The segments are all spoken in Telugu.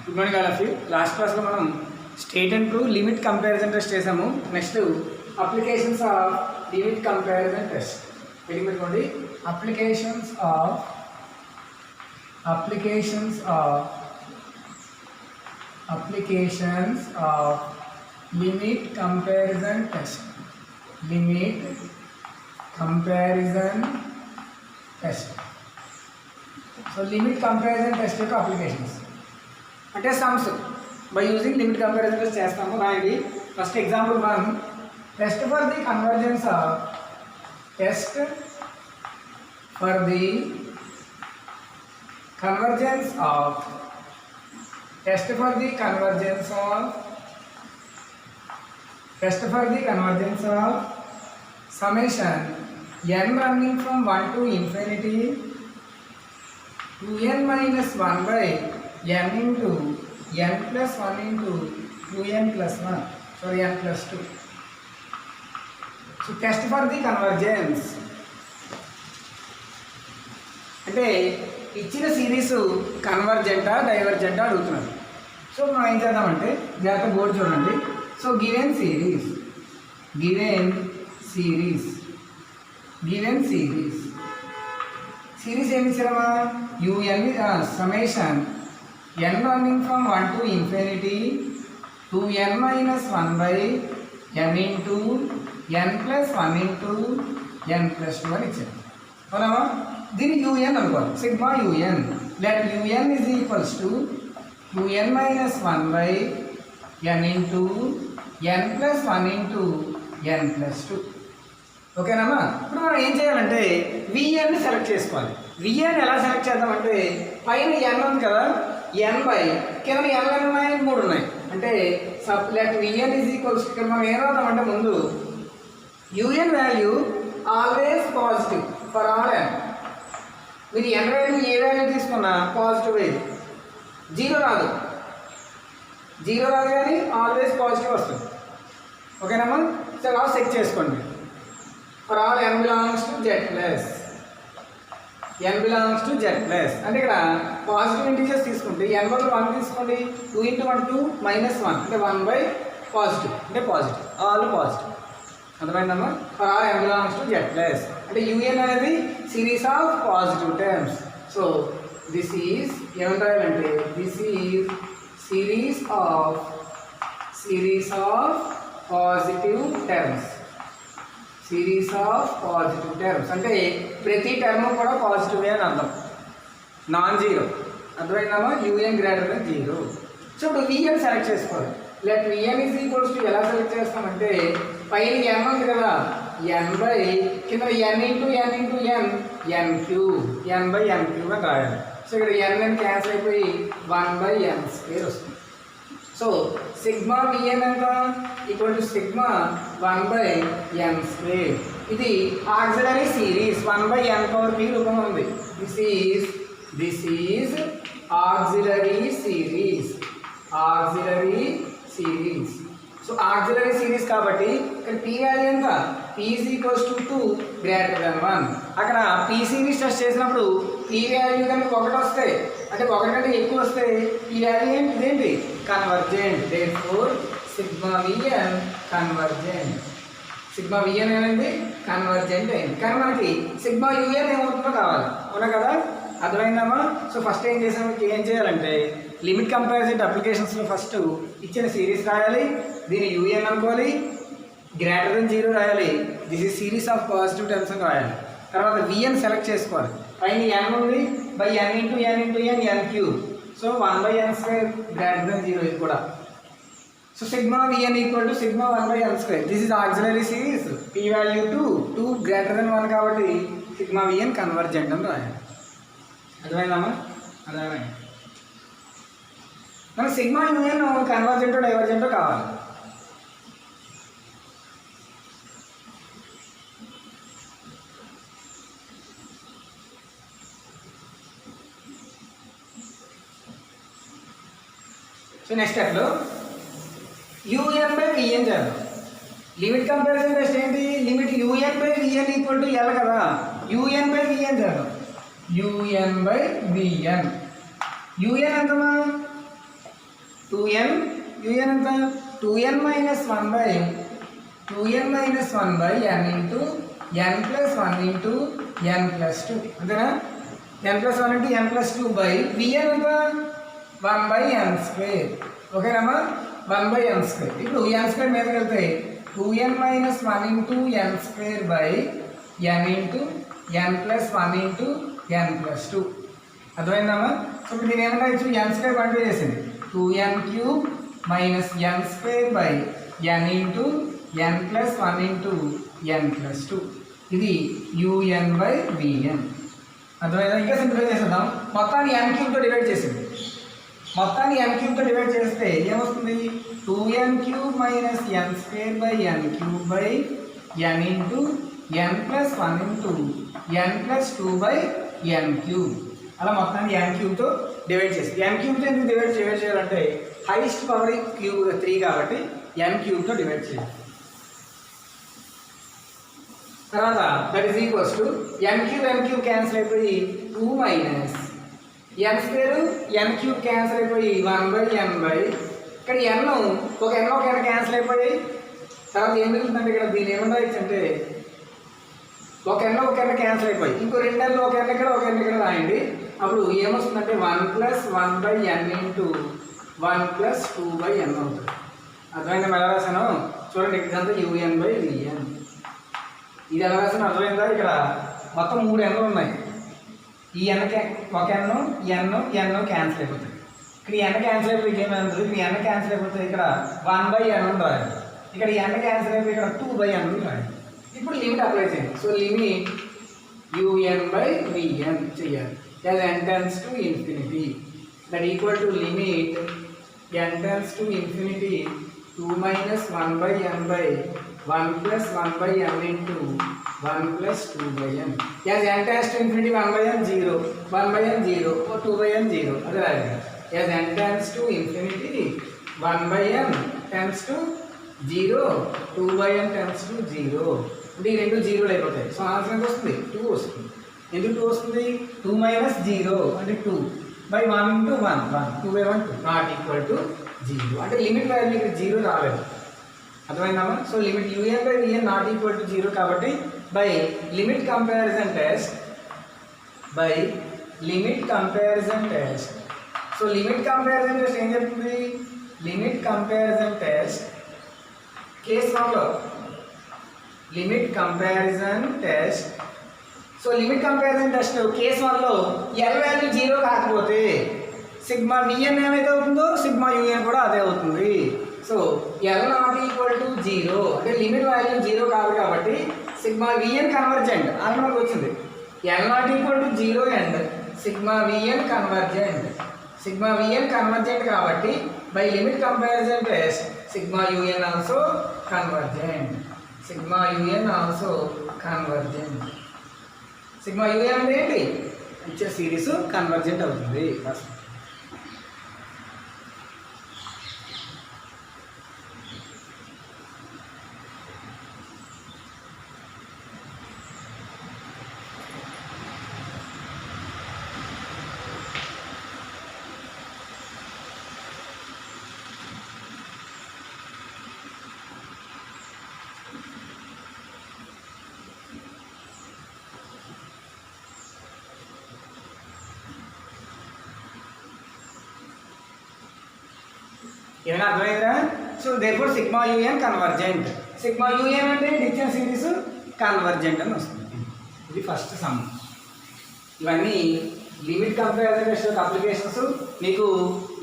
Good morning all of you. Last క్లాస్లో మనం state and prove limit comparison test చేసాము. Next applications of limit comparison test పెట్టుకోండి. Applications of limit comparison test. So limit comparison test యొక్క అప్లికేషన్స్ అంటే sums by using limit comparison test చేస్తాము. రాయండి. First example 1, test for the convergence of summation n running from 1 to infinity 2n minus 1 by n into n plus 1 into 2n plus 1, sorry n plus 2. So test for the convergence అంటే ఇచ్చిన సిరీస్ కన్వర్జెంటా డైవర్జెంటా అడుగుతున్నారు. సో మనం ఏం చేద్దామంటే జాగ్రత్త బోర్డు చూడండి. సో గివెన్ సిరీస్ ఏమి ఇచ్చారమ్మా? U n summation n running from 1 to infinity 2n minus 1 by n into n plus 1 into n plus 2 అని ఇచ్చారు. అవునా? దీన్ని యూఎన్ అనుకోవాలి. Sigma UN let u n is equals to 2n minus 1 by n into n plus 1 into n plus 2. ఓకేనమ్మా? ఇప్పుడు మనం ఏం చేయాలంటే విఎన్ సెలెక్ట్ చేసుకోవాలి. విఎన్ ఎలా సెలెక్ట్ చేద్దామంటే పైన ఎన్ ఉంది కదా, ఎన్ బై కింద ఎన్ ఉన్నాయి 3 ఉన్నాయి అంటే లెట్ విఎన్ ఈజ్ ఈక్వల్స్ ఇక్కడ మనం ఏం రాద్దామంటే ముందు u n value always positive for all n. మీరు ఎన్ వాల్యూ ఏ వాల్యూ తీసుకున్నా పాజిటివ్ అయ్యి జీరో రాదు కానీ ఆల్వేస్ పాజిటివ్ వస్తుంది. ఓకేనమ్మా? సో అలా చెక్ చేసుకోండి. For all n belongs to z plus అంటే ఇక్కడ పాజిటివ్ ఇంటీజర్స్ తీసుకుంటే n బదులు 1 తీసుకోండి. 2 into 1 2 minus 1 అంటే 1 by పాజిటివ్ అంటే పాజిటివ్ ఆల్ పాజిటివ్. అర్థమైందమ్మా? For all n belongs to z plus అంటే యూఎన్ అనేది series of positive terms. So this is ఏమని రాయాలంటే this is series of positive terms అంటే ప్రతి టర్మ్ కూడా పాజిటివ్ అని అర్థం, నాన్ జీరో. అర్థమైందమ్మా? UN greater than 0. సో ఇప్పుడు విఎన్ సెలెక్ట్ చేసుకోవాలి. Let VN is equals to ఎలా సెలెక్ట్ చేస్తామంటే పైన ఎన్ ఉంది కదా, ఎన్ బై కింద ఎన్ ఇంటూ ఎన్ ఎన్ క్యూబ్ అని రాయాలి. సో ఇక్కడ ఎన్ క్యాన్సిల్ అయిపోయి 1/n² వస్తుంది. సో సిగ్మా విఎన్ ఎంత ఈక్వల్ టు సిగ్మా 1/n². ఇది ఆక్సిలరీ సిరీస్ 1/n⁴ రూపంలో ఉంది. This is auxiliary series. So auxiliary series కాబట్టి ఇక్కడ పీ వాల్యూ ఎంత? P is equals to 2 greater than 1. అక్కడ పీ సిరీస్ టెస్ట్ చేసినప్పుడు పీ వాల్యూ కనుక 1 వస్తే అంటే 1 కంటే ఎక్కువ వస్తే ఈ వాల్యూ ఇదేంటి? Convergent. Therefore sigma VN convergent. Sigma VN అనేది కన్వర్జెంట్ అయింది. కానీ మనకి సిగ్మా యూఎన్ ఏమవుతుందో కావాలి. అవునా కదా? అర్థమైందమ్మా? సో ఫస్ట్ ఏం చేయాలంటే లిమిట్ కంపారిజన్ అప్లికేషన్స్లో ఫస్ట్ ఇచ్చిన సిరీస్ రాయాలి, దీన్ని యూఎన్ అనుకోవాలి, గ్రేటర్ దెన్ 0 రాయాలి, this is series of positive terms అని రాయాలి. తర్వాత విఎన్ సెలెక్ట్ చేసుకోవాలి. పైన ఎన్ ఉంది by n into n cube. So 1/n² greater than 0 ఇది కూడా. So sigma VN equal to sigma 1/n². This is auxiliary series. P value 2 greater than 1 కాబట్టి సిగ్మా విఎన్ కన్వర్జెంట్ అని రాయాలి. అర్థమైందమ్మా? అర్థమైంది. మనకు సిగ్మా యూఎన్ కన్వర్జెంటో డైవర్జెంటో కావాలి. సో నెక్స్ట్ స్టెప్లో యూఎన్ బై విఎన్ చేద్దాం. లిమిట్ కంపారిజన్ టెస్ట్ ఏంటి? Limit UN by VN equal to L కదా, యూఎన్ బై విఎన్ చేద్దాం. UN by VN. UN ఎంతమా 2n un ఎంత 2n minus 1 by 2n minus 1 by n into n plus 1 into n plus 2 అంతేనా n plus 1 into n plus 2 by vn ఎంత 1 by n square ఓకేనమ్మా 1 by n square ఇప్పుడు n square మీదకి వెళ్తే 2n minus 1 into n square by n into n plus 1 into n plus 2 అర్థమైందమ్మా సో ఇప్పుడు దీని ఏమన్నా ఇచ్చు n square కంటిన్యూ చేసింది 2n cube minus n square by n into n plus 1 into n plus 2 ఇది un by vn అర్థమైందా ఇంకా సింప్లిఫై చేసేద్దాం మొత్తాన్ని n క్యూబ్ తో డివైడ్ చేసింది మొత్తాన్ని n క్యూబ్ తో డివైడ్ చేస్తే ఏమొస్తుంది 2n cube minus n square by n cube by n into n plus 1 into n plus 2 by n cube అలా మొత్తాన్ని n క్యూబ్ తో డివైడ్ చేసింది n క్యూబ్ తో ఎందుకు డివైడ్ చేయాలంటే హైయెస్ట్ పవర్ క్యూబ్ 3 కాబట్టి n క్యూబ్ తో డివైడ్ చేయాలి తర్వాత that is equals to n cube cancel అయిపోయి 2 minus n square n cube cancel అయిపోయి 1 బై n బై ఇక్కడ n ఒక n క్యాన్సిల్ అయిపోయి తర్వాత ఏం మిగులుతుందంటే ఇక్కడ దీని ఏమన్నా ఇచ్చంటే ఒక n క్యాన్సిల్ అయిపోయి ఇంకో రెండు n ఒక n ఇక్కడ ఒక n ఇక్కడ రాయండి అప్పుడు ఏమొస్తుందంటే 1 plus 1 by n into 1 plus 2 by n అవుతుంది అర్థమైందా ఎలా రాశాను చూడండి ఇదంతా un బై vn ఇది ఎలా రాసిన అర్థమైందా ఇక్కడ మొత్తం 3 nలు ఉన్నాయి ఈ n ఒక n క్యాన్సిల్ అయిపోతుంది ఇక్కడ n క్యాన్సిల్ అయిపోయి ఏమైంది ఇక్కడ n క్యాన్సిల్ అయిపోతుంది ఇక్కడ 1 బై n రాయాలి ఇక్కడ n క్యాన్సిల్ అయిపోయి ఇక్కడ 2 బై n రాయాలి ఇప్పుడు లిమిట్ అప్లై చేయండి so limit un by vn చేయాలి as n tends to infinity that equal to limit n tends to infinity 2 minus 1 by n by 1 plus 1 by n into 1 plus 2 by n as n tends to infinity 1 by n 0 1 by n 0 or 2 by n 0 అదే రాయాలి as n tends to infinity 1 by n tends to 0 2 by n tends to 0 అంటే ఈ రెండు జీరోలు అయిపోతాయి సో ఆన్సర్ ఎంత వస్తుంది 2 వస్తుంది ఎందుకు 2 వస్తుంది 2 మైనస్ 0 అంటే 2 by 1 into 1 2 by 1 2 not equal to 0 అంటే లిమిట్ వాల్యూ ఇక్కడ 0 రాలేదు అర్థమైందమ్మా so limit un by vn not equal to 0 కాబట్టి by limit comparison test so limit comparison test ఏం చెప్తుంది లిమిట్ కంపారిజన్ టెస్ట్ కేస్ 1లో limit comparison test so limit comparison test case 1లో l వాల్యూ 0 కాకపోతే సిగ్మా vn ఏమైతే అవుతుందో సిగ్మా un కూడా అదే అవుతుంది so l not equal to 0 అంటే లిమిట్ వాల్యూ 0 కాదు కాబట్టి సిగ్మా vn కన్వర్జెంట్ అని మనకు వచ్చింది l not equal to 0 and sigma vn convergent కాబట్టి by limit comparison test sigma un also convergent sigma un అంటే ఏంటి ఇచ్చే సిరీస్ కన్వర్జెంట్ అవుతుంది ఏమైనా అర్థమైందా so therefore sigma un convergent sigma un అంటే ఇచ్చిన సిరీస్ కన్వర్జెంట్ అని వస్తుంది ఇది ఫస్ట్ సమ్ ఇవన్నీ లిమిట్ కంపారిజన్ టెస్ట్ యొక్క అప్లికేషన్స్ మీకు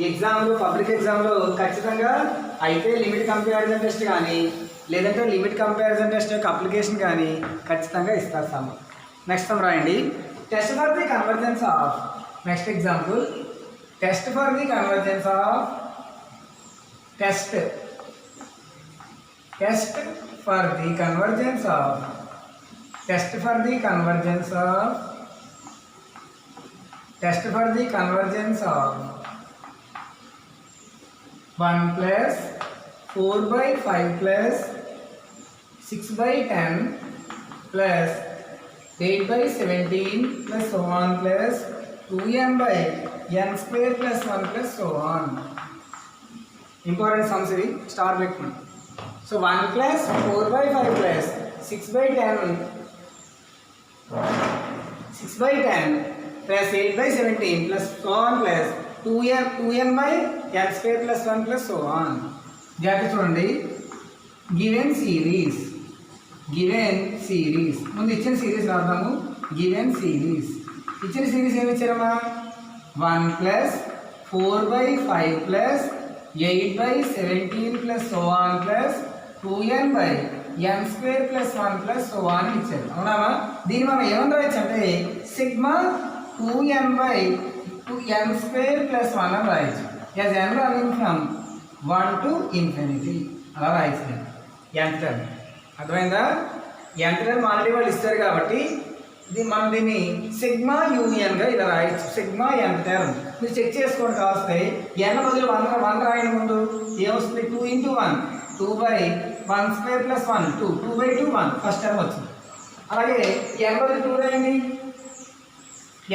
ఎగ్జామ్లో పబ్లిక్ ఎగ్జామ్లో ఖచ్చితంగా అయితే లిమిట్ కంపారిజన్ టెస్ట్ కానీ లేదంటే లిమిట్ కంపారిజన్ టెస్ట్ యొక్క అప్లికేషన్ కానీ ఖచ్చితంగా ఇస్తారు సమ్ నెక్స్ట్ సమ్ రాయండి test for the convergence of next example test for the convergence of test for the convergence of 1 plus 4 by 5 plus 6 by 10 plus 8 by 17 plus so on plus 2n by n square plus 1 plus so on important sums ఇవి స్టార్ పెట్టుకోండి. So 1 plus 4/5 plus 6/10 plus 8/17 plus so on plus 2n/n square plus 1 plus so on. జాగ్రత్త చూడండి. గివెన్ సిరీస్ ముందు ఇచ్చిన సిరీస్ రాద్దాము. గివెన్ సిరీస్ ఇచ్చిన సిరీస్ ఏమి ఇచ్చారమ్మా? 1 plus 4/5 plus 8/17 plus so on plus 2n/n square plus 1 plus so on ఇచ్చారు. అవునామా? దీన్ని మనం ఏమని రాయొచ్చు అంటే సిగ్మా 2n/n స్క్వేర్ ప్లస్ 1 అని రాయొచ్చు. As n running from 1 to infinity అలా రాయొచ్చు. nth టర్మ్ అర్థమైందా? nth టర్మ్ ఆల్రెడీ వాళ్ళు ఇస్తారు కాబట్టి మనం దీన్ని సిగ్మా యూఎన్గా ఇలా రాయొచ్చు. సిగ్మా nth టర్మ్ మీరు చెక్ చేసుకోండి. కావస్తే n బదులు 1 రాయని ముందు ఏమొస్తుంది? 2 × 1 2/1 స్క్వేర్ ప్లస్ 1 2/2 1 ఫస్ట్ టర్మ్ వచ్చింది. అలాగే n బదులు 2 రాయండి.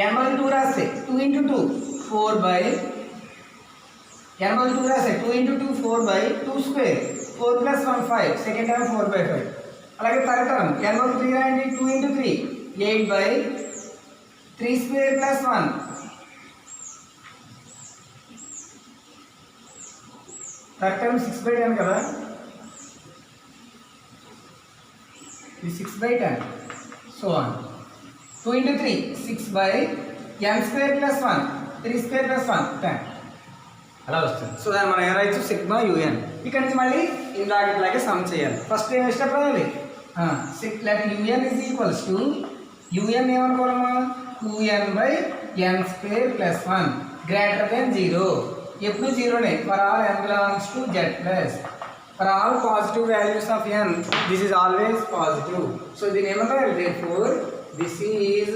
n బదులు 2 రాస్తే 2 × 2 n బదులు 2 రాస్తే 2 × 2 4/2 స్క్వేర్ 4 ప్లస్ 1 5 సెకండ్ టర్మ్ 4/5. అలాగే థర్డ్ టర్మ్ n బదులు 3 రాయండి. 2 × 3 8/3 స్క్వేర్ ప్లస్ 1 థర్డ్ టర్మ్ 6/10 కదా. ఇది 6/10 so on. 2 × 3 6/n square plus 1 3 square plus 1 10 అలా వస్తుంది. సో దాన్ని మనం ఏమైనా సిగ్మా యూఎన్. ఇక్కడ నుంచి మళ్ళీ ఇలాగే సమ్ చేయాలి. ఫస్ట్ ఏం ఇష్టపడాలి? Let u n is equals to u n ఏమనుకోవాలమ్మా? 2n/n square plus 1 greater than 0. ఎప్పుడు జీరోనే. For all n belongs to z plus for all positive values of n this is always positive. So దీని ఏమంటారు? therefore this is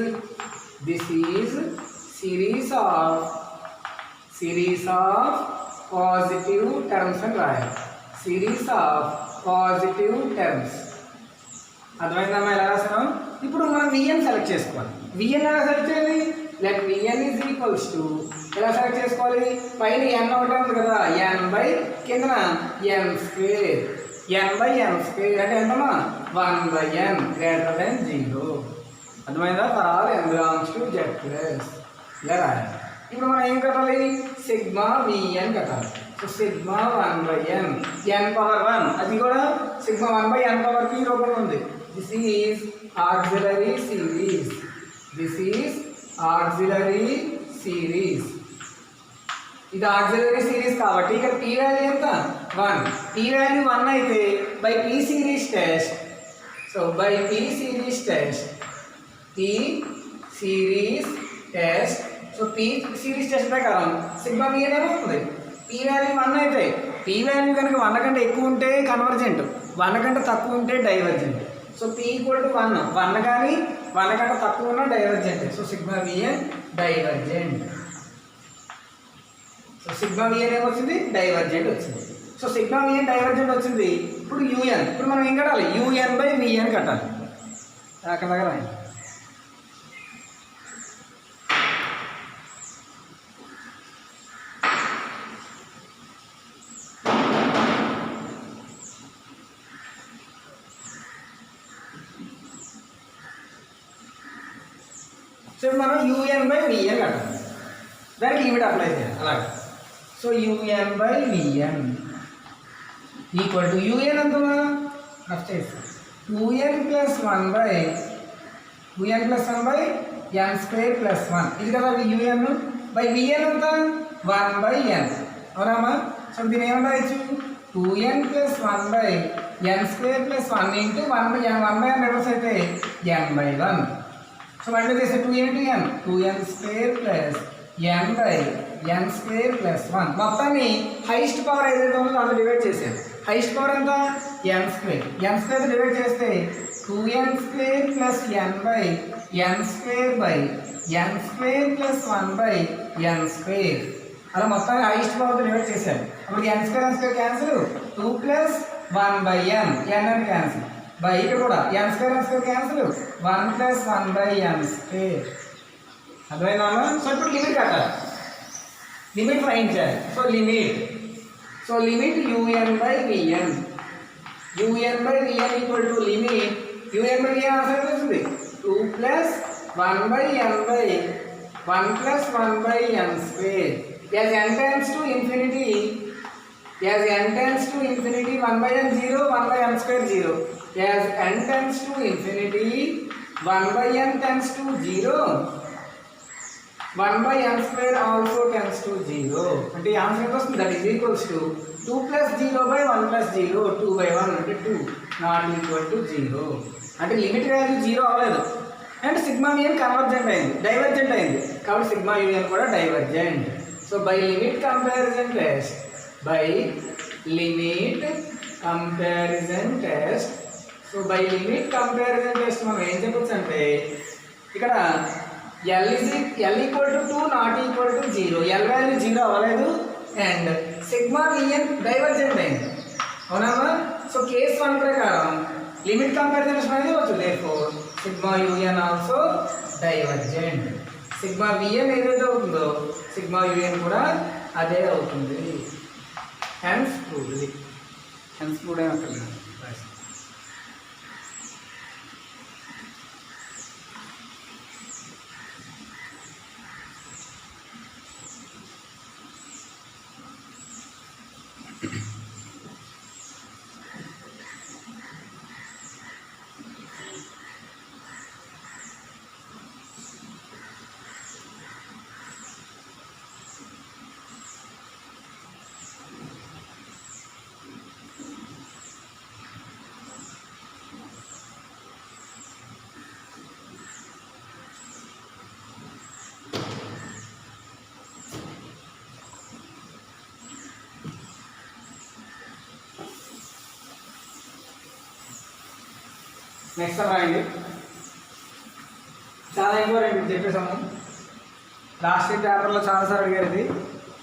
series of positive terms అని రాయాలి. Series of positive terms. అర్థమైందమ్మా ఎలా రాసాను? ఇప్పుడు మనం విఎన్ సెలెక్ట్ చేసుకోవాలి. విఎన్ ఎలా సెలెక్ట్ చేయాలి? Let VN is equals to ఎలా సెలెక్ట్ చేసుకోవాలి? పైన n ఒకటి ఉంది కదా, n/, కిందన n స్క్వేర్. n/n స్క్వేర్ అంటే ఎంతమ్మా? 1/n greater than 0. అర్థమైందా? For all n belongs to z plus ఇలా రాయాలి. ఇప్పుడు మనం ఏం కట్టాలి? సిగ్మా విఎన్ కట్టాలి. సో సిగ్మా 1/n n⁻1 అది కూడా సిగ్మా 1/n⁻p రూపంలో ఉంది. This is auxiliary series. ఇది ఆక్సిలరీ సిరీస్ కాబట్టి ఇక్కడ p వాల్యూ ఎంత? 1. p వాల్యూ 1 అయితే by p series test. So by p series test so p series test ప్రకారం సిగ్మా విఎన్ ఏమవుతుంది? p వాల్యూ 1 అయితే p వాల్యూ కనుక 1 కంటే ఎక్కువ ఉంటే కన్వర్జెంట్, 1 కంటే తక్కువ ఉంటే డైవర్జెంట్. సో p = 1 కానీ 1 కంటే తక్కువ ఉన్న divergent. So sigma VN divergent. So sigma VN ఏమొచ్చింది? డైవర్జెంట్ వచ్చింది. సో సిగ్మా విఎన్ డైవర్జెంట్ వచ్చింది. ఇప్పుడు యూఎన్. ఇప్పుడు మనం ఏం కట్టాలి? UN/VN కట్టాలి. అక్కడ దగ్గర సో మనం UN/VN కట్టాలి. దానికి లిమిట్ అప్లై చేయాలి అలాగే. So UN/VN equal to UN ఎంతమా? రఫ్ చేస్తాం 2n + 1/n స్క్వేర్ ప్లస్ 1 ఇది కదా UN బై VN ఎంత? 1/n. అవునామా? సో దీని ఏమన్నా రాయొచ్చు? 2n + 1/n square plus 1 into 1/n. 1/n reverse అయితే n/1. సో మళ్ళీ చేస్తే 2n × n 2n square plus n/n square plus 1 మొత్తాన్ని హైయెస్ట్ పవర్ ఏదైతే ఉందో దాన్ని డివైడ్ చేసేది. హైయెస్ట్ పవర్ ఎంత? n square. n square divide చేస్తే 2n square plus n/n square by n square plus 1/n square అలా మొత్తాన్ని హైయెస్ట్ పవర్ డివైడ్ చేశారు. అప్పుడు n square cancel 2 + 1/n n అని క్యాన్సిల్ బై ఇక్కడ కూడా n square cancel 1 + 1/n square. అర్థమైందా? సో ఇప్పుడు లిమిట్ కట్టాలి. లిమిట్ ఫైండ్ చేయాలి. So limit so limit un by vn, un by vn equal to limit un by vn answer వస్తుంది 2 plus 1 by n by 1 plus 1 by n square. As n tends to infinity, as n tends to infinity 1 by n 0, 1 by n square 0. As n tends to infinity 1 by n tends to 0, 1 by n square also tends to 0. అంటే ఈ ఆన్సర్ ఎంత వస్తుంది? That is equals to 2 plus 0 by 1 plus 0, 2 by 1 అంటే 2 నాట్ ఈక్వల్ టు 0. అంటే లిమిట్ వాల్యూ 0 అవ్వలేదు అండ్ సిగ్మా విఎన్ కన్వర్జెంట్ అయింది, డైవర్జెంట్ అయింది కాబట్టి సిగ్మా యూఎన్ కూడా divergent. So by limit comparison test, by limit comparison test, so by limit comparison test మనం ఏం చెప్పొచ్చు అంటే ఇక్కడ L equal to 2 not equal to 0, L value 0 అవ్వలేదు అండ్ సిగ్మా విఎన్ డైవర్జెంట్ అయింది, అవునా? సో కేస్ 1 ప్రకారం లిమిట్ కంపారిజన్ టెస్ట్ అనేది వచ్చు, therefore sigma UN also divergent. Sigma VN ఏదైతే అవుతుందో సిగ్మా యూఎన్ కూడా అదే అవుతుంది. హెన్స్ ప్రూవ్డ్ ఏమంటారు? నెక్స్ట్ రాయండి, చాలా ఇంపార్టెంట్ చెప్పేసాము, లాస్ట్ పేపర్లో చాలాసార్లు అడిగారు ఇది.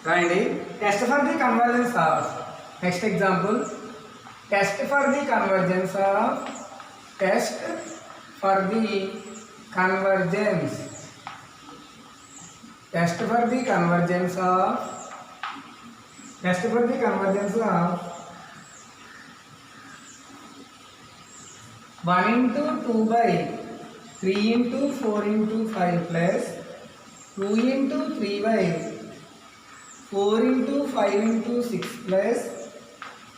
రాయండి, test for the convergence of, next example, test for the convergence of, test for the convergence, test for the convergence of, test for the convergence of 1 into 2 by 3 into 4 into 5 plus 2 into 3 by 4 into 5 into 6 plus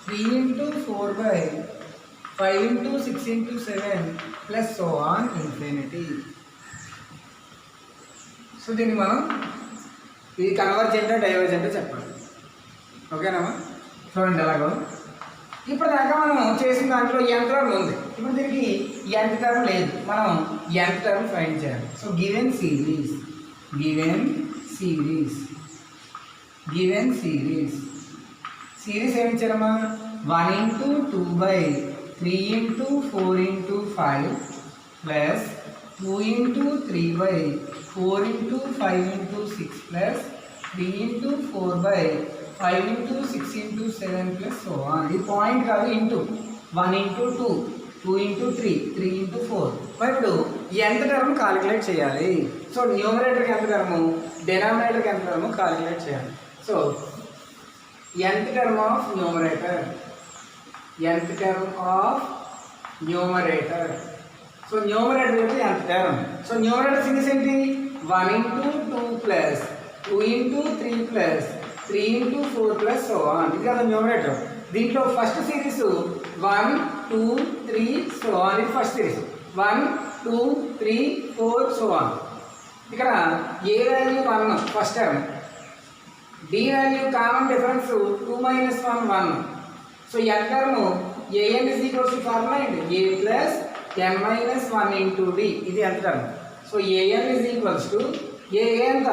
3 into 4 by 5 into 6 into 7 plus so on infinity. So దీన్ని మనం ఇది కన్వర్జెంట్ డైవర్జెంట్ చెప్పాలి, ఓకేనా? చూడండి ఎలాగో ఇప్పుడు దాకా మనం చేసిన దాంట్లో n టర్మ్ ఉంది, ఇప్పుడు దీనికి n టర్మ్ లేదు, మనం n టర్మ్ ఫైండ్ చేయాలి. సో గివెన్ సిరీస్ సిరీస్ ఏమి ఇచ్చారమ్మా? 1 into 2 by 3 into 4 into 5 plus 2 into 3 by 4 into 5 into 6 plus 3 into 4 by 5 into 6 into 7 plus so on. ఇది పాయింట్ కాదు, ఇంటూ 1 into 2, 2 into 3, 3 into 4. మరి ఇప్పుడు ఎంత టర్మ్ కాలిక్యులేట్ చేయాలి? సో న్యూమరేటర్కి ఎంత టర్ము, డెనామినేటర్కి ఎంత టర్ము కాలిక్యులేట్ చేయాలి. So nth term of numerator, nth term of numerator, so న్యూమరేటర్కి nth term. So numerator series ఏంటి? 1 into 2 plus 2 into 3 plus 3 into 4 plus so on. ఇది కదా న్యూమరేటర్. దీంట్లో ఫస్ట్ సిరీస్ 1 2 3 so on, ఇది ఫస్ట్ సిరీస్ 1 2 3 4 so on. ఇక్కడ a value 1 first term, d value common difference 2 - 1 1. So n term an is equals to formula ఏంటి? a plus n minus 1 into d, ఇది n term. So an is equals to a ఎంత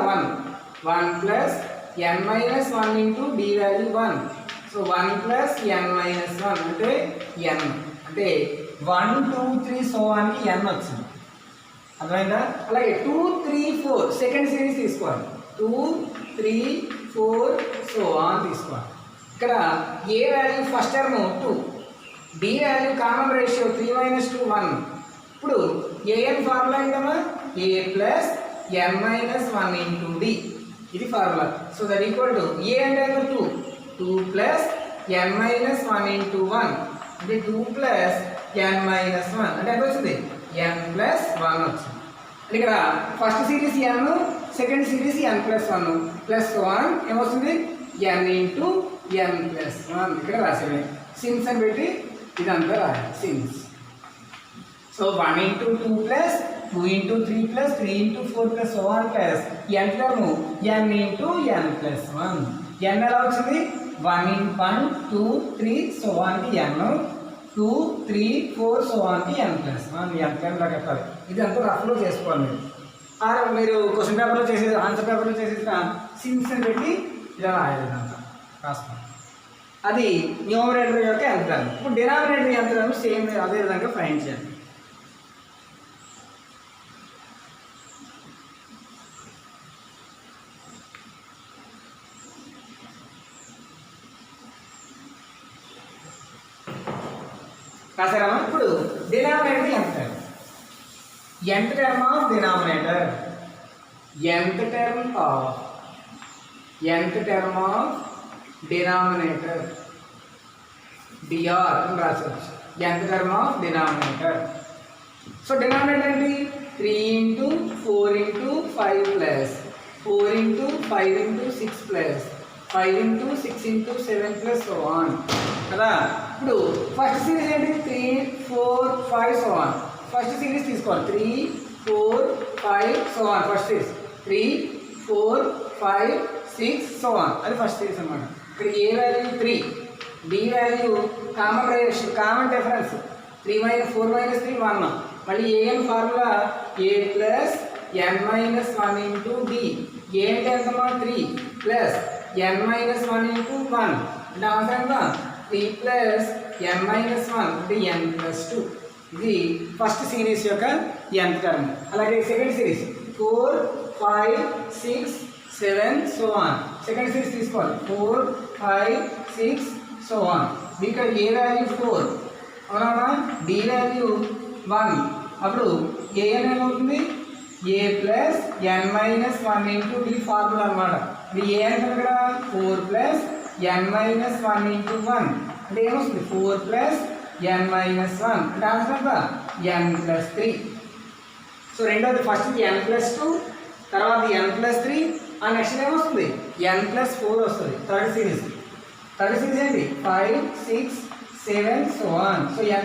1 plus n minus 1 into d value 1. So 1 plus n minus 1 అంటే n, అంటే 1 2 3 సో on కి n వచ్చింది, అర్థమైందా? అలాగే 2 3 4 సెకండ్ సిరీస్ తీసుకోవాలి, 2 3 4 సో on తీసుకోవాలి. ఇక్కడ a value first term 2, d value common ratio 3 - 2 1. ఇప్పుడు an ఫార్ములా ఏంటమ్మా? a plus n minus 1 into d, ఇది formula. So that equal to a అంటే 2 plus n మైనస్ 1 ఇంటూ 1 అంటే 2 ప్లస్ n మైనస్ 1 అంటే ఎంత వచ్చింది n ప్లస్ 1 వచ్చింది. అంటే ఇక్కడ first series n, second series n plus 1 plus 1 ఏమొస్తుంది n ఇంటూ n ప్లస్ 1 ఇక్కడ రాసేది సిన్స్ అని పెట్టి ఇదంతా రాయాలి since. So 1 into 2 plus 2 into 3 plus 3 into 4 plus 1 plus n term n into n plus 1. n ఎలా వచ్చింది 1 2 3 సో 1కి n 2 3 4 సో 1కి n ప్లస్ 1 n టర్మ్ లాగా చెప్పాలి. ఇది అంతా రఫ్లో చేసుకోవాలి మీరు. మీరు క్వశ్చన్ పేపర్లో చేసేది ఆన్సర్ పేపర్లో చేసేసిన సిన్స్ అని పెట్టి ఇలా రాయాలి అంతా రాస్తాం. అది న్యూమరేటర్ యొక్క ఎంత టర్మ్. ఇప్పుడు డినామినేటర్ ఎంత టర్మ్ సేమ్ అదే విధంగా ఫైండ్ చేయాలి. రాసారమ్మా. ఇప్పుడు డినామినేటర్ ఎంత term, nth term of denominator, nth term of denominator dr అని రాసవచ్చు. nth term of denominator. So denominator ఏంటి 3 into 4 into 5 plus 4 into 5 into 6 plus 5 into 6 into 7 plus so on కదా. ఇప్పుడు ఫస్ట్ సిరీస్ ఏంటి 3 4 5 సో ఆన్. ఫస్ట్ సిరీస్ తీసుకోవాలి 3 4 5 so on. First series 3 4 5 6 so on అది ఫస్ట్ సిరీస్ అన్నమాట. ఇక్కడ a value 3, b value common difference 3 minus 4 minus 3 1. మళ్ళీ an formula a plus n minus 1 into d. A అంటే ఎంతమా 3 ప్లస్ n మైనస్ 1 ఇంటూ 1 అంటే ఆన్సర్ ఎంత 3 ప్లస్ n మైనస్ 1 అంటే n ప్లస్ 2. ఇది ఫస్ట్ సిరీస్ యొక్క nth టర్మ్. అలాగే second series 4 5 6 7 so on. Second series తీసుకోవాలి 4 5 6 సో ఆన్. ఇక్కడ ఏ వాల్యూ 4 అవునా, డి వాల్యూ 1. అప్పుడు ఏఎన్ ఏమవుతుంది a plus n minus 1 into d formula అనమాట. ఇది ఏ అంటే ఇక్కడ 4 ప్లస్ n మైనస్ 1 ఇంటూ 1 అంటే ఏమొస్తుంది 4 ప్లస్ n మైనస్ 1 అంటే ఆన్సర్ ఎంత n ప్లస్ 3. సో రెండోది ఫస్ట్ n ప్లస్ 2, తర్వాత n ప్లస్ 3, ఆ నెక్స్ట్ ఏమొస్తుంది n ప్లస్ 4 వస్తుంది. థర్డ్ సిరీస్ ఏంటి 5 6 7 so on. So n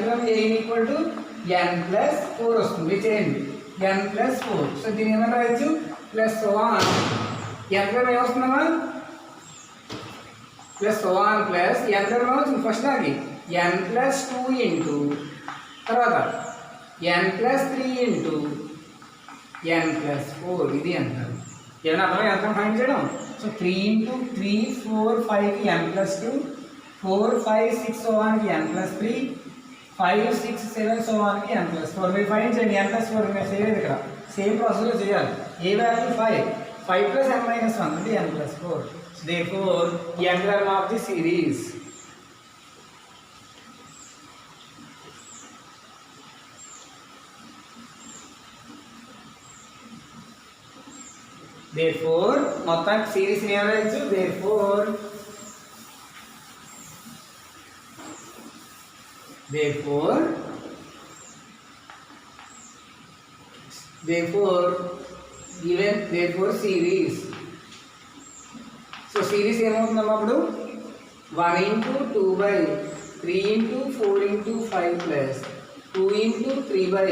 equal to n plus 4 వస్తుంది. చేయండి n ప్లస్ 4. సో దీని ఏమైనా రాయొచ్చు ప్లస్ సో ఆన్. n ఏమొస్తుందమ్మా plus so on plus n ఏమవుతుంది ఫస్ట్ దానికి n ప్లస్ 2 ఇంటూ తర్వాత n plus 3 into n plus 4 ఇది అంటారు. ఏమైనా అర్థమై అర్థం ఫైండ్ చేయడం. సో 3 ఇంటూ 3 4 5కి n ప్లస్ 2 4 5 6 సో ఆన్కి n ప్లస్ 3 5 6 7 సో ఆన్కి n ప్లస్ 4. మీరు ఫైండ్ చేయండి n ప్లస్ 4 మీరు చేయలేదు ఇక్కడ సేమ్ ప్రాసెస్లో చేయాలి. A value 5 plus n minus 1 అంటే n plus 4. Therefore n term of the series మొత్తం సిరీస్ ఏమైనా therefore సిరీస్. సో సిరీస్ ఏమవుతుందమ్మా అప్పుడు 1 into 2 by 3 into 4 into 5 plus 2 into 3 by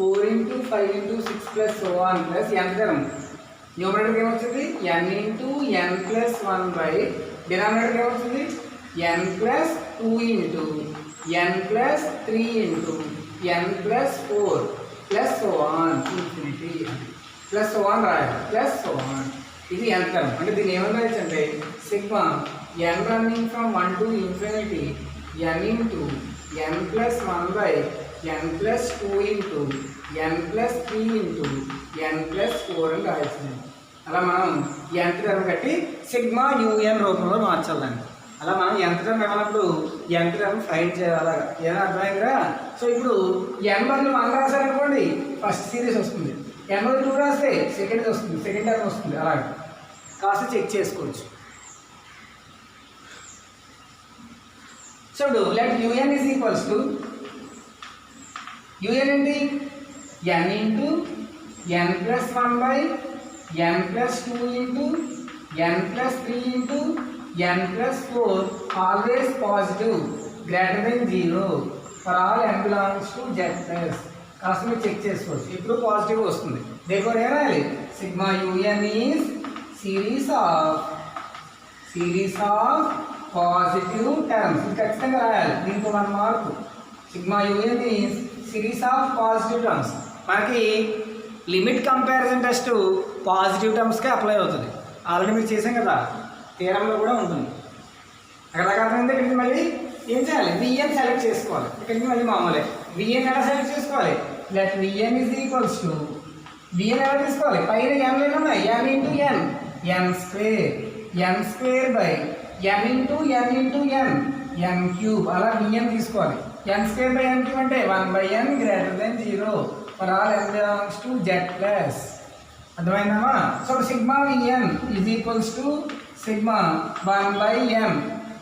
4 into 5 into 6 plus so on plus n term. న్యూమరేటర్కి ఏమొచ్చింది n into n plus 1 by డినామినేటర్కి ఏమొచ్చింది n plus 2 into n plus 3 into n plus 4 plus so on infinity plus so on రాయాలి ప్లస్ సో ఆన్. ఇది n టర్మ్. అంటే దీన్ని ఏమని రాయొచ్చు అంటే sigma n running from 1 to infinity n into n plus 1 by n plus 2 into n plus 3 into n plus 4 అని రాయాల్సింది. అలా మనం nth టర్మ్ కట్టి సిగ్మా యూఎన్ రూపంలో మార్చాలండి. అలా మనం nth టర్మ్ ఇవ్వనప్పుడు nth టర్మ్ ఫైండ్ చేయాలి. అలాగా ఏమైనా అర్థమైందిరా. సో ఇప్పుడు n బదులు 1 రాశారనుకోండి ఫస్ట్ సిరీస్ వస్తుంది, n బదులు 2 రాస్తే సెకండ్ వస్తుంది, సెకండ్ టర్మ్ వస్తుంది. అలాగే కాస్త చెక్ చేసుకోవచ్చు. సో ఇప్పుడు let u n is equals to u n ఏంటి n into n plus 1 n plus 2 into n plus 3 into n plus 4 always positive greater than 0 for all n belongs to z plus. కాస్త మీరు చెక్ చేసుకోవచ్చు, ఇప్పుడు పాజిటివ్ వస్తుంది. దేనికోసం ఏం రాయాలి? Sigma u n is series of positive terms. ఇది ఖచ్చితంగా రాయాలి, దీంతో 1 mark. Sigma u n is series of positive terms. మనకి లిమిట్ కంపారిజన్ టెస్ట్ పాజిటివ్ టర్మ్స్కే అప్లై అవుతుంది. ఆల్రెడీ మీరు చేసాం కదా, తీరంలో కూడా ఉంటుంది. అక్కడ దాకా అర్థమైంది. ఇక్కడికి మళ్ళీ ఏం చేయాలి? విఎన్ సెలెక్ట్ చేసుకోవాలి. ఇక్కడికి మళ్ళీ మామూలే విఎన్ ఎలా సెలెక్ట్ చేసుకోవాలి? Let VN is equals to v n ఎలా తీసుకోవాలి? పైన ఎన్ లేని ఉన్నాయి, n into n n square by n into n cube. అలా విఎన్ తీసుకోవాలి. N square by n cube అంటే 1/n greater than 0 for all n belongs to z plus. అర్థమైందమ్మా? So sigma v n is equals to sigma 1/n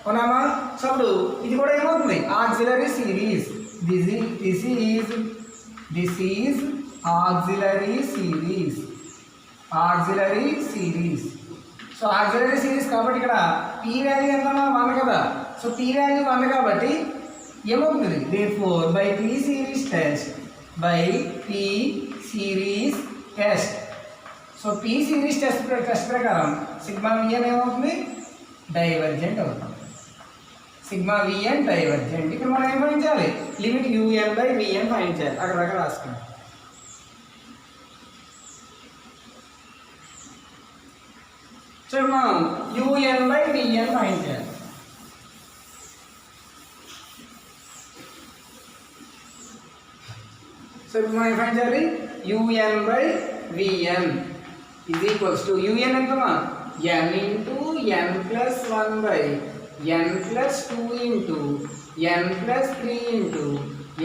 అవునామా? సో ఇప్పుడు ఇది కూడా ఏమవుతుంది? Auxiliary series. This is auxiliary series. So auxiliary series కాబట్టి ఇక్కడ పీ వాల్యూ ఎంత? 1 కదా. సో పీ వాల్యూ 1 కాబట్టి ఏమవుతుంది? therefore by p series test so p series test ప్రకారం సిగ్మా విఎన్ ఏమవుతుంది? డైవర్జెంట్ అవుతుంది. Sigma VN divergent. ఇక్కడ మనం ఏం ఫైండ్ చేయాలి? Limit UN by v n find చేయాలి. అక్కడ దాకా రాసుకుంటాం. సో మనం యూఎన్ బై విఎన్ ఫైండ్ చేయాలి. సో ఇప్పుడు మనం ఫైండ్ చేయాలి u n by VN is equals to u n ఎంతమా? N into n plus 1 n plus 2 into n plus 3 into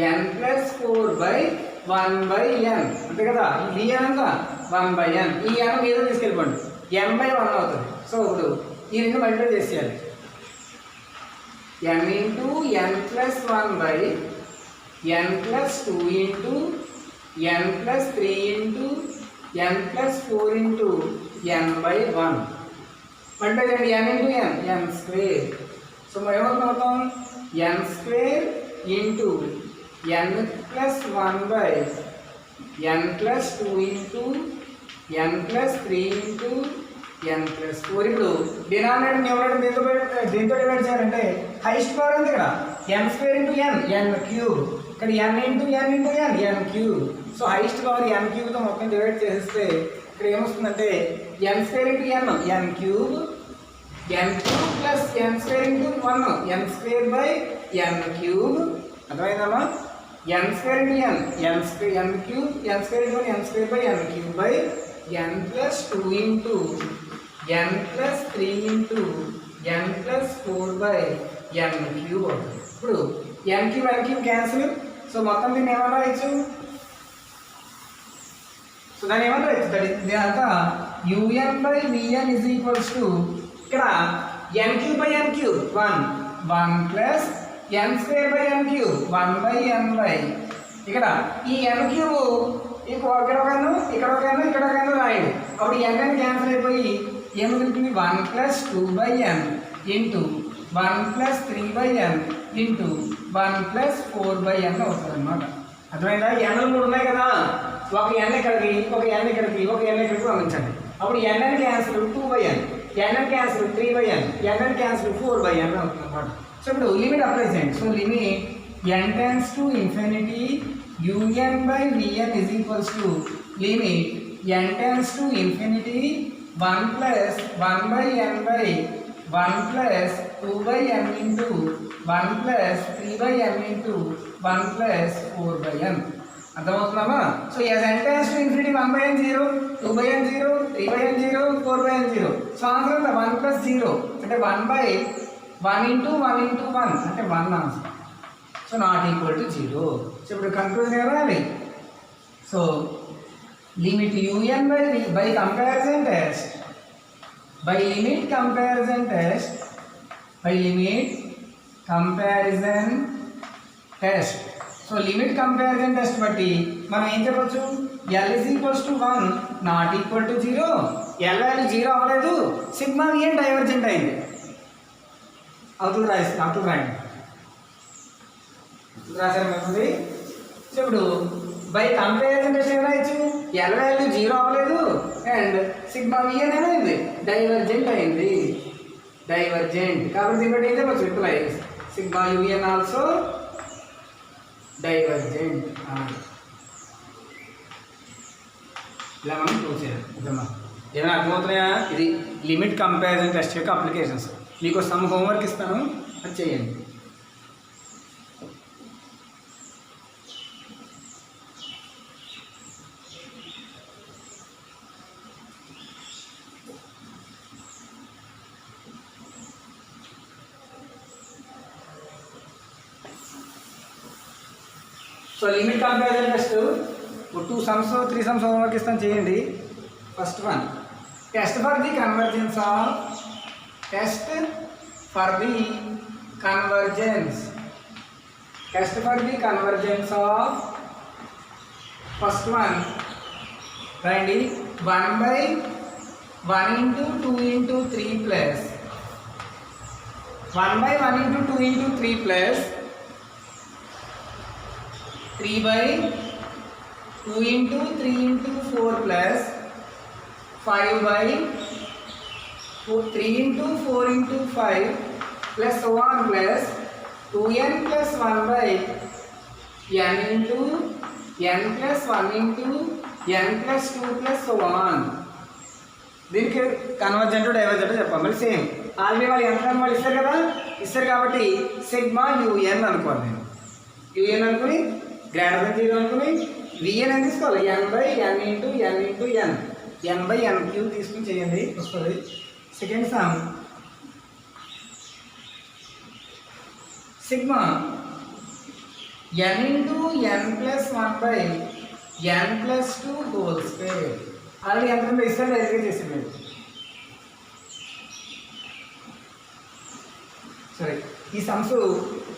n plus 4/1/n అంతే కదా. ఈ విఎన్ అంతా 1/n. ఈ n మీద తీసుకెళ్ళిపోండి, n/1 అవుతుంది. సో ఇప్పుడు ఈ రెండు మల్టిప్లై చేసేయాలి. n into n plus 1 n plus 2 into n plus 3 into n plus 4 into n/1 multiply చేయండి. n into n square. So మనం ఏమవుతాం? n square into n plus 1 n plus 2 into n plus 3 into n plus 4. ఇప్పుడు డినామినేటర్ న్యూమరేటర్ దీంతో డివైడ్ చేయాలంటే హైయెస్ట్ పవర్ ఉంది ఇక్కడ. n square into n cube. ఇక్కడ n into n cube. So highest power n క్యూబ్తో మొత్తం డివైడ్ చేస్తే ఇక్కడ ఏమొస్తుందంటే n square into n cube plus n square into 1 n square by n cube. అర్థమైందమ్మా? n square into n square n cube n square into n square by n cube by n plus 2 into n plus 3 into n plus 4 by n cube అవుతుంది. ఇప్పుడు ఎన్ క్యూబ్ క్యాన్సిల్. సో మొత్తం దీన్ని ఏమన్నా రాయొచ్చు? సో దాన్ని ఏమన్నా రాయొచ్చు? దీని అంతా UN by VN is equals to ఇక్కడ n cube by n cube 1 plus n square by n cube 1/n by ఇక్కడ ఈ n క్యూబ్ ఇక్కడ ఒక రాయండి. అప్పుడు n క్యాన్సిల్ అయిపోయి ఏమిటి? 1 plus 2/n into 1 plus 3/n into 1 plus 4/n అవుతుంది అన్నమాట. అర్థమైందా? n 3 ఉన్నాయి కదా, ఒక n ఇక్కడికి పంపించండి. అప్పుడు n cancel 2/n, n cancel 3/n, n cancel 4/n అవుతుంది అన్నమాట. సో ఇప్పుడు లిమిట్ అప్లై చేయండి. So limit n tends to infinity un by vn is equals to limit n tends to infinity 1 plus 1/n by 1 plus 2/n into 1 plus 3/n into 1 plus 4/n. అర్థమవుతుందమ్మా? So n tends to infinity 1/n 0, 2/n 0, 3/n 0, 4/n 0. So answer అంతా 1 ప్లస్ 0 అంటే 1/1 ఇంటూ 1 ఇంటూ 1 అంటే 1 answer. So not equal to 0. So ఇప్పుడు కంక్లూజన్ ఏమరాలి? So limit un by comparison test by limit comparison test. So limit comparison test బట్టి మనం ఏం చెప్పొచ్చు, L is equals to 1 not equal to 0, L value 0 అవ్వలేదు, సిగ్మా విఎన్ డైవర్జెంట్ అయింది. అవుతుంది రాయండి రాశారు మేముంది. సో ఇప్పుడు బై కంపారిజన్ టెస్ట్ ఏం రాయొచ్చు, ఎల్ వాల్యూ 0 అవ్వలేదు అండ్ సిగ్మా విఎన్ ఏమైంది, డైవర్జెంట్ అయింది. డైవర్జెంట్ కాబట్టి దీన్ని బట్టి ఏం చెప్పచ్చు, reply sigma UN also divergent. ఇలా మనం ప్రూవ్ చేయాలి. ఓకేమ్మా, ఏమైనా అర్థమవుతున్నాయా? ఇది లిమిట్ కంపారిజన్ టెస్ట్ యొక్క అప్లికేషన్స్. మీకు సమ్ హోంవర్క్ ఇస్తాను, అది చేయండి. So limit comparison test 2 sums 3 sums homework ఇస్తాను, చేయండి. First one, test for the convergence of test for the convergence of first one రండి 1/1 into 2 into 3 plus 1/1 into 2 into 3 plus 3/2 into 3 into 4 plus 5/3 into 4 into 5 plus so on plus 2n plus 1/n into n plus 1 into n plus 2 plus so on. దీనికి కన్వర్జెంట్ డైవర్జెంట్ చెప్పాలి. మళ్ళీ సేమ్ ఆల్రెడీ వాళ్ళు ఎంత వాళ్ళు ఇస్తారు కదా, ఇస్తారు కాబట్టి సిగ్మా యూఎన్ అనుకోవాలి. నేను యూఎన్ అనుకుని గ్రేటర్ దెన్ 0 అనుకుని విఎన్ అని తీసుకోవాలి, n/n into n into n, n/n³ తీసుకుని చేయండి, వస్తుంది. Second some sigma n into n plus 1/n plus 2 whole square. Already ఎంత ఇస్తారు డైరెక్ట్గా చేసింది మీరు. సరే, ఈ సమ్స్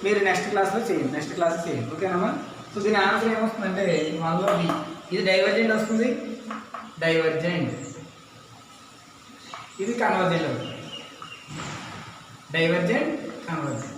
మీరు నెక్స్ట్ క్లాస్లో చేయండి. ఓకేనమ్మా? సో దీని ఆన్సర్ ఏమొస్తుందంటే 1లో B. ఇది డైవర్జెంట్ వస్తుంది, ఇది కన్వర్జెంట్ అవుతుంది, డైవర్జెంట్ కన్వర్జెంట్.